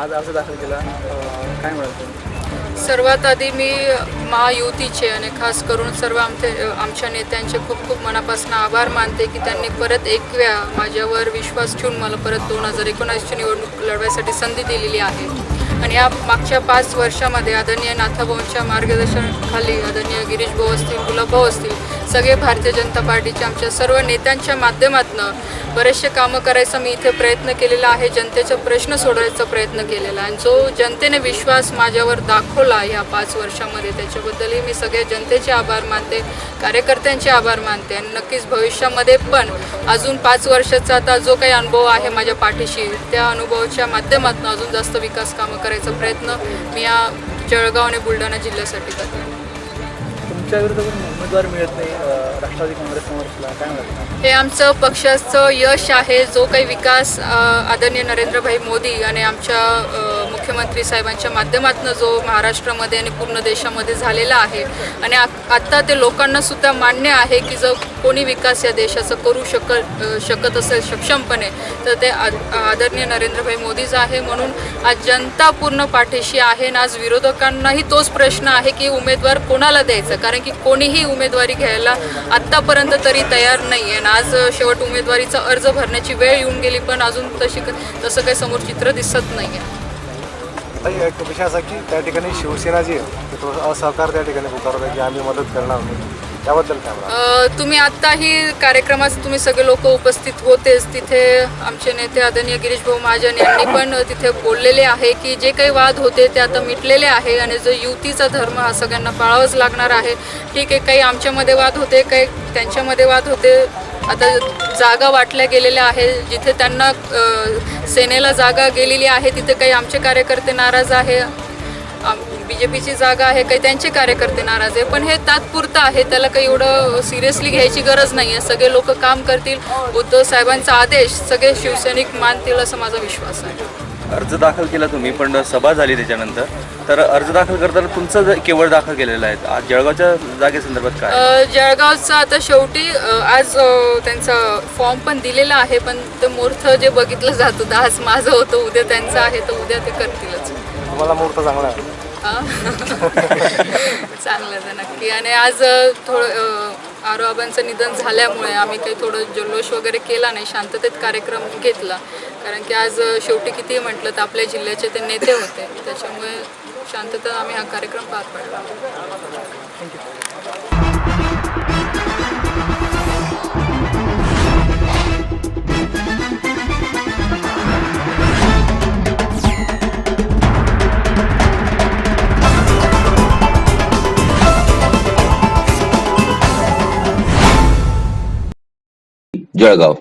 आज अर्ज दाखल केला, काय म्हणाल तुम्ही? सर्वात आधी मी महायुतीचे आणि खास करून सर्व आमच्या नेत्यांचे खूप खूप मनापासून आभार मानते की त्यांनी परत एक वेळा माझ्यावर विश्वास ठेवून मला परत 2019ची निवडणूक लढवायसाठी संधी दिलेली आहे. आणि या मागच्या 5 वर्षामध्ये आदरणीय नाथाभाऊंच्या मार्गदर्शनाखाली आदरणीय गिरीश भाऊ असतील, गुलाब भाऊ असतील, सगळे भारतीय जनता पार्टीच्या आमच्या सर्व नेत्यांच्या माध्यमातून बरेचसे कामं करायचा मी इथे प्रयत्न केलेला आहे. जनतेचा प्रश्न सोडवायचा प्रयत्न केलेला आणि जो जनतेने विश्वास माझ्यावर दाखवला या 5 वर्षामध्ये त्याच्याबद्दलही मी सगळ्या जनतेचे आभार मानते, कार्यकर्त्यांचे आभार मानते. आणि नक्कीच भविष्यामध्ये पण अजून 5 वर्षाचा आता जो काही अनुभव आहे माझ्या पाठीशी, त्या अनुभवाच्या माध्यमातून अजून जास्त विकास कामं करायचा प्रयत्न मी या जळगाव आणि बुलढाणा जिल्ह्यासाठी करते. तुमच्या विरोधात उमेदवार मिळत नाही राष्ट्रवादी काँग्रेस समोरला, काय म्हणतात? हे आमचं पक्षाचं यश आहे. जो काही विकास आदरणीय नरेंद्रभाई मोदी आणि आमच्या मुख्यमंत्री साहेबांच्या माध्यमातून जो महाराष्ट्रामध्ये आणि पूर्ण देशामध्ये झालेला आहे आणि आत्ता ते लोकांनासुद्धा मान्य आहे की जर कोणी विकास या देशाचं करू शकत असेल सक्षमपणे तर ते आदरणीय नरेंद्रभाई मोदीच आहे. म्हणून आज जनता पूर्ण पाठीशी आहे आणि आज विरोधकांनाही तोच प्रश्न आहे की उमेदवार कोणाला द्यायचं, कारण की कोणीही उमेदवारी घ्यायला आत्तापर्यंत तरी तयार नाही आहे. आज शेवट उमेदवारीचा अर्ज भरण्याची वेळ येऊन गेली पण अजून तसं काही समोर चित्र दिसत नाही आहे. एक विषय असा की त्या ठिकाणी शिवसेना जी आहे ते थोडं असहकार त्या ठिकाणी पुकारत आहे की आम्ही मदत करणार नाही, त्याबद्दल काय? तुम्ही आत्ताही कार्यक्रमात तुम्ही सगळे लोक उपस्थित होतेच. तिथे आमचे नेते आदरणीय गिरीश भाऊ महाजन यांनी पण तिथे बोललेले आहे की जे काही वाद होते ते आता मिटलेले आहे आणि जो युतीचा धर्म हा सगळ्यांना पाळावाच लागणार आहे. ठीक आहे, काही आमच्यामध्ये वाद होते, काही त्यांच्यामध्ये वाद होते. आता जागा वाटल्या गेलेल्या आहे, जिथे त्यांना सेनेला जागा गेलेली आहे तिथे काही आमचे कार्यकर्ते नाराज आहे. BJPची जागा आहे, काही त्यांचे कार्यकर्ते नाराज आहे. पण हे तात्पुरतं आहे, त्याला काही एवढं सिरियसली घ्यायची गरज नाही आहे. सगळे लोक काम करतील, उद्धव साहेबांचा आदेश सगळे शिवसैनिक मानतील असा माझा विश्वास आहे. अर्ज दाखल केला तुम्ही, पण सभा झाली त्याच्यानंतर. तर अर्ज दाखल करताना तुमचं केवळ दाखल केलेलं आहे. आज जळगावच्या जागेसंदर्भात काय? जळगावचं आता शेवटी आज त्यांचा फॉर्म पण दिलेला आहे, पण ते मुहूर्त जे बघितलं जात होतं आज माझं होतं, उद्या त्यांचं आहे, तर उद्या ते करतीलच. तुम्हाला मुहूर्त चांगला आहे? चांगलं आहे नक्की. आणि आज थोडं आरोबांचं निधन झाल्यामुळे आम्ही काही थोडं जल्लोष वगैरे केला नाही, शांततेत कार्यक्रम घेतला. कारण की आज शेवटी किती म्हटलं तर आपल्या जिल्ह्याचे ते नेते होते, त्याच्यामुळे शांततेत आम्ही हा कार्यक्रम पार पाडला. जळगाव.